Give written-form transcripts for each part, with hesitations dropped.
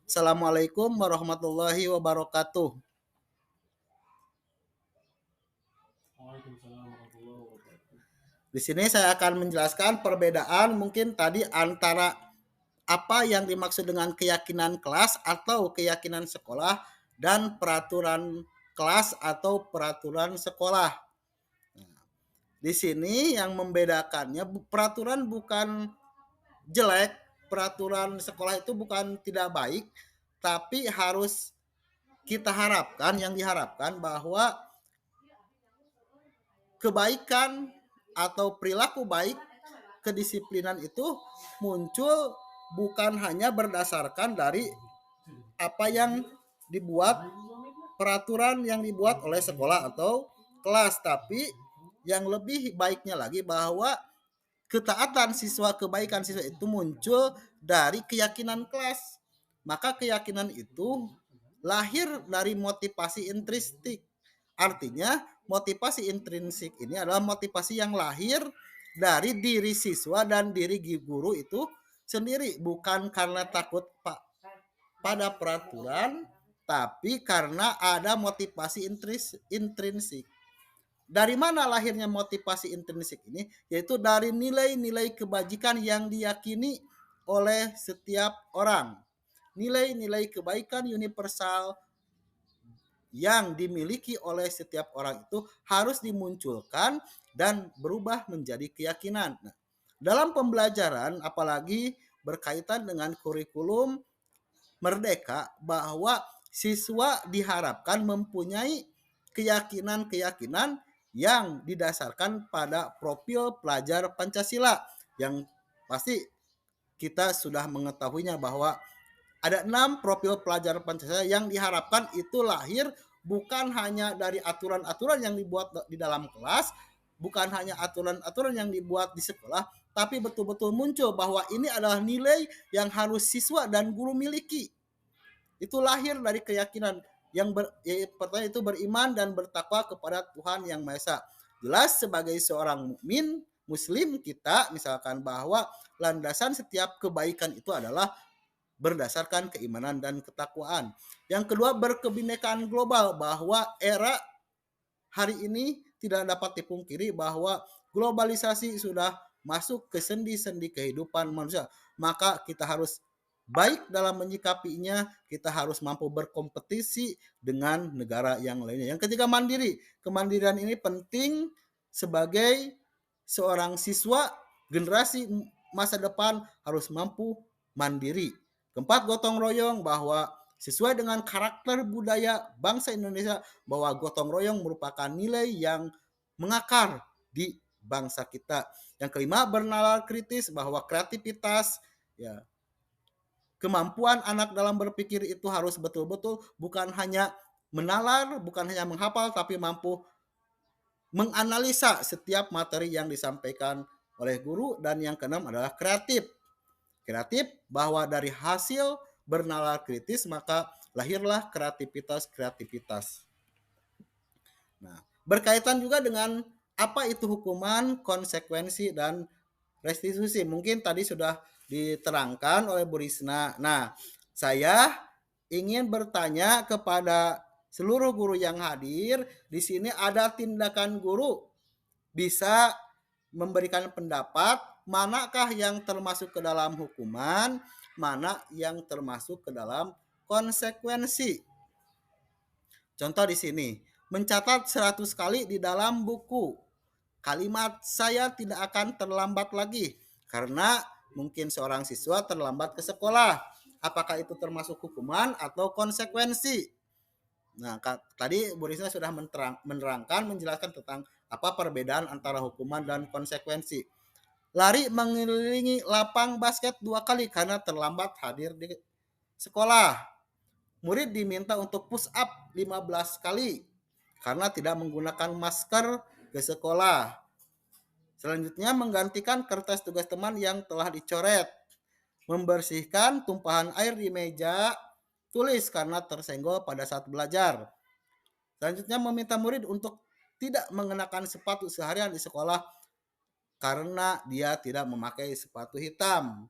Assalamualaikum warahmatullahi wabarakatuh. Waalaikumsalam warahmatullahi wabarakatuh. Di sini saya akan menjelaskan perbedaan mungkin tadi antara apa yang dimaksud dengan keyakinan kelas atau keyakinan sekolah dan peraturan kelas atau peraturan sekolah. Di sini yang membedakannya peraturan bukan jelek, peraturan sekolah itu bukan tidak baik, tapi harus kita harapkan yang diharapkan bahwa kebaikan atau perilaku baik, kedisiplinan itu muncul bukan hanya berdasarkan dari apa yang dibuat, peraturan yang dibuat oleh sekolah atau kelas, tapi yang lebih baiknya lagi bahwa ketaatan siswa, kebaikan siswa itu muncul dari keyakinan kelas. Maka keyakinan itu lahir dari motivasi intrinsik. Artinya motivasi intrinsik ini adalah motivasi yang lahir dari diri siswa dan diri guru itu sendiri, bukan karena takut pada peraturan, tapi karena ada motivasi intrinsik. Dari mana lahirnya motivasi intrinsik ini? Yaitu dari nilai-nilai kebajikan yang diyakini oleh setiap orang. Nilai-nilai kebaikan universal yang dimiliki oleh setiap orang itu harus dimunculkan dan berubah menjadi keyakinan. Nah, dalam pembelajaran apalagi berkaitan dengan kurikulum merdeka, bahwa siswa diharapkan mempunyai keyakinan-keyakinan yang didasarkan pada profil pelajar Pancasila, yang pasti kita sudah mengetahuinya bahwa ada 6 profil pelajar Pancasila yang diharapkan itu lahir bukan hanya dari aturan-aturan yang dibuat di dalam kelas, bukan hanya aturan-aturan yang dibuat di sekolah, tapi betul-betul muncul bahwa ini adalah nilai yang harus siswa dan guru miliki. Itu lahir dari keyakinan yang pertama itu beriman dan bertakwa kepada Tuhan yang Maha Esa. Jelas sebagai seorang mukmin muslim kita misalkan bahwa landasan setiap kebaikan itu adalah berdasarkan keimanan dan ketakwaan. Yang kedua, berkebinekaan global, bahwa era hari ini tidak dapat dipungkiri bahwa globalisasi sudah masuk ke sendi-sendi kehidupan manusia. Maka kita harus baik dalam menyikapinya, kita harus mampu berkompetisi dengan negara yang lainnya. Yang ketiga, mandiri. Kemandirian ini penting sebagai seorang siswa, generasi masa depan harus mampu mandiri. Keempat, gotong royong, bahwa sesuai dengan karakter budaya bangsa Indonesia, bahwa gotong royong merupakan nilai yang mengakar di bangsa kita. Yang kelima, bernalar kritis, bahwa kreativitas, ya, kemampuan anak dalam berpikir itu harus betul-betul bukan hanya menalar, bukan hanya menghafal, tapi mampu menganalisa setiap materi yang disampaikan oleh guru. Dan yang keenam adalah kreatif. Kreatif bahwa dari hasil bernalar kritis maka lahirlah kreativitas-kreativitas. Nah, berkaitan juga dengan apa itu hukuman, konsekuensi, dan restitusi. Mungkin tadi sudah diterangkan oleh Bu Risna. Nah, saya ingin bertanya kepada seluruh guru yang hadir. Di sini ada tindakan guru bisa memberikan pendapat manakah yang termasuk ke dalam hukuman, mana yang termasuk ke dalam konsekuensi. Contoh di sini, mencatat 100 kali di dalam buku. Kalimat saya tidak akan terlambat lagi karena mungkin seorang siswa terlambat ke sekolah. Apakah itu termasuk hukuman atau konsekuensi? Nah, tadi Bu Risma sudah menerangkan, menjelaskan tentang apa perbedaan antara hukuman dan konsekuensi. Lari mengelilingi lapang basket 2 kali karena terlambat hadir di sekolah. Murid diminta untuk push up 15 kali karena tidak menggunakan masker ke sekolah. Selanjutnya, menggantikan kertas tugas teman yang telah dicoret. Membersihkan tumpahan air di meja tulis karena tersenggol pada saat belajar. Selanjutnya, meminta murid untuk tidak mengenakan sepatu seharian di sekolah karena dia tidak memakai sepatu hitam.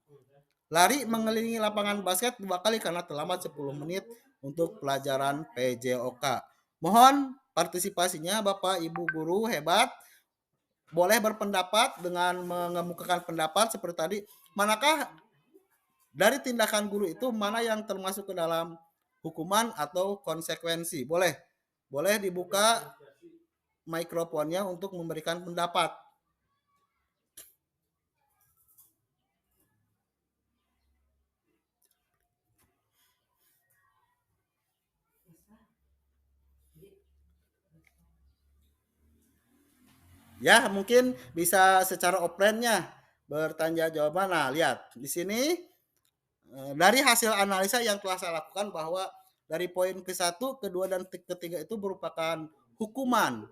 Lari mengelilingi lapangan basket 2 kali karena terlambat 10 menit untuk pelajaran PJOK. Mohon partisipasinya Bapak Ibu guru hebat. Boleh berpendapat dengan mengemukakan pendapat seperti tadi. Manakah dari tindakan guru itu mana yang termasuk ke dalam hukuman atau konsekuensi? Boleh dibuka mikrofonnya untuk memberikan pendapat. Ya, mungkin bisa secara offline-nya bertanya jawaban. Nah, lihat di sini dari hasil analisa yang telah saya lakukan bahwa dari poin ke-1, kedua dan ketiga itu merupakan hukuman.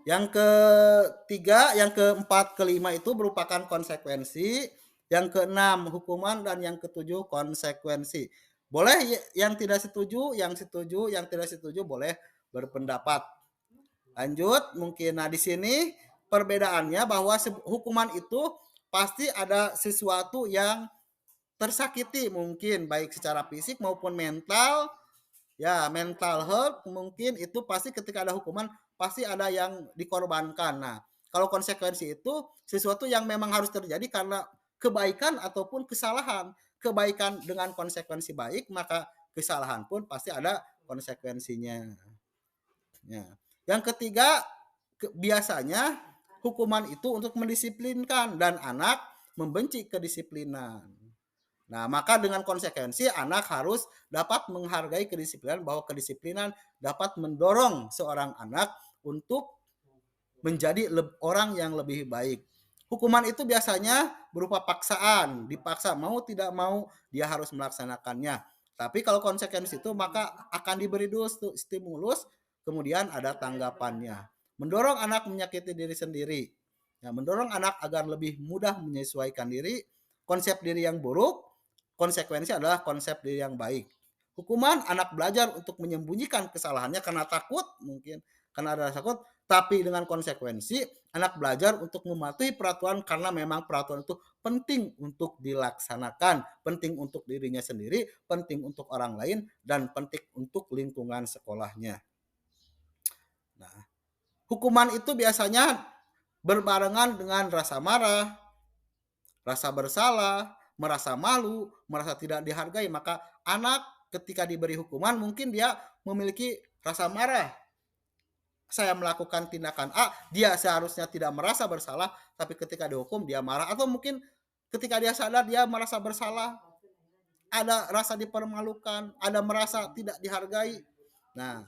Yang ketiga, yang keempat, kelima itu merupakan konsekuensi. Yang keenam hukuman dan yang ketujuh konsekuensi. Boleh yang tidak setuju, yang setuju, yang tidak setuju boleh berpendapat. Lanjut, mungkin nah di sini perbedaannya bahwa hukuman itu pasti ada sesuatu yang tersakiti mungkin baik secara fisik maupun mental. Ya, mental health mungkin itu pasti ketika ada hukuman pasti ada yang dikorbankan. Nah, kalau konsekuensi itu sesuatu yang memang harus terjadi karena kebaikan ataupun kesalahan. Kebaikan dengan konsekuensi baik, maka kesalahan pun pasti ada konsekuensinya. Ya. Yang ketiga, biasanya hukuman itu untuk mendisiplinkan dan anak membenci kedisiplinan. Nah, maka dengan konsekuensi anak harus dapat menghargai kedisiplinan, bahwa kedisiplinan dapat mendorong seorang anak untuk menjadi orang yang lebih baik. Hukuman itu biasanya berupa paksaan, dipaksa mau tidak mau dia harus melaksanakannya. Tapi kalau konsekuensi itu maka akan diberi dulu stimulus, kemudian ada tanggapannya. Mendorong anak menyakiti diri sendiri. Ya, mendorong anak agar lebih mudah menyesuaikan diri. Konsep diri yang buruk, konsekuensi adalah konsep diri yang baik. Hukuman anak belajar untuk menyembunyikan kesalahannya karena takut, mungkin karena ada takut, tapi dengan konsekuensi anak belajar untuk mematuhi peraturan karena memang peraturan itu penting untuk dilaksanakan, penting untuk dirinya sendiri, penting untuk orang lain, dan penting untuk lingkungan sekolahnya. Nah, hukuman itu biasanya berbarengan dengan rasa marah, rasa bersalah, merasa malu, merasa tidak dihargai. Maka anak ketika diberi hukuman mungkin dia memiliki rasa marah. Saya melakukan tindakan A, dia seharusnya tidak merasa bersalah, tapi ketika dihukum dia marah. Atau mungkin ketika dia sadar dia merasa bersalah, ada rasa dipermalukan, ada merasa tidak dihargai. Nah,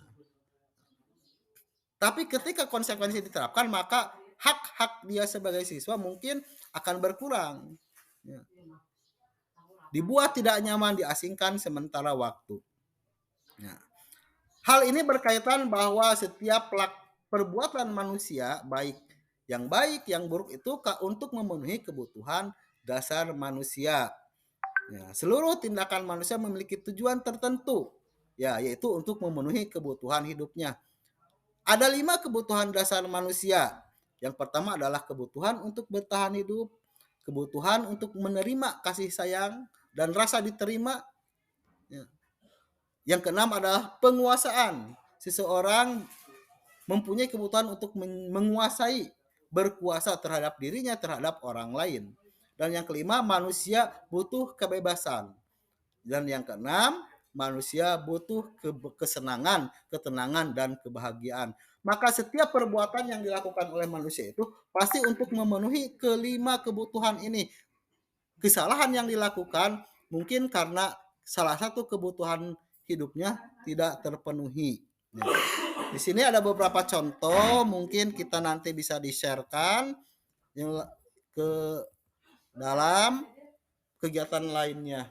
tapi ketika konsekuensi diterapkan, maka hak-hak dia sebagai siswa mungkin akan berkurang. Ya. Dibuat tidak nyaman, diasingkan sementara waktu. Nah, hal ini berkaitan bahwa setiap perbuatan manusia, baik yang buruk itu untuk memenuhi kebutuhan dasar manusia. Ya, seluruh tindakan manusia memiliki tujuan tertentu, ya, yaitu untuk memenuhi kebutuhan hidupnya. Ada 5 kebutuhan dasar manusia. Yang pertama adalah kebutuhan untuk bertahan hidup, kebutuhan untuk menerima kasih sayang dan rasa diterima. Ya. Yang keenam adalah penguasaan. Seseorang mempunyai kebutuhan untuk menguasai, berkuasa terhadap dirinya, terhadap orang lain. Dan yang kelima, manusia butuh kebebasan. Dan yang keenam, manusia butuh kesenangan, ketenangan, dan kebahagiaan. Maka setiap perbuatan yang dilakukan oleh manusia itu pasti untuk memenuhi kelima kebutuhan ini. Kesalahan yang dilakukan mungkin karena salah satu kebutuhan hidupnya tidak terpenuhi. Nah, di sini ada beberapa contoh, mungkin kita nanti bisa di-sharekan ke dalam kegiatan lainnya.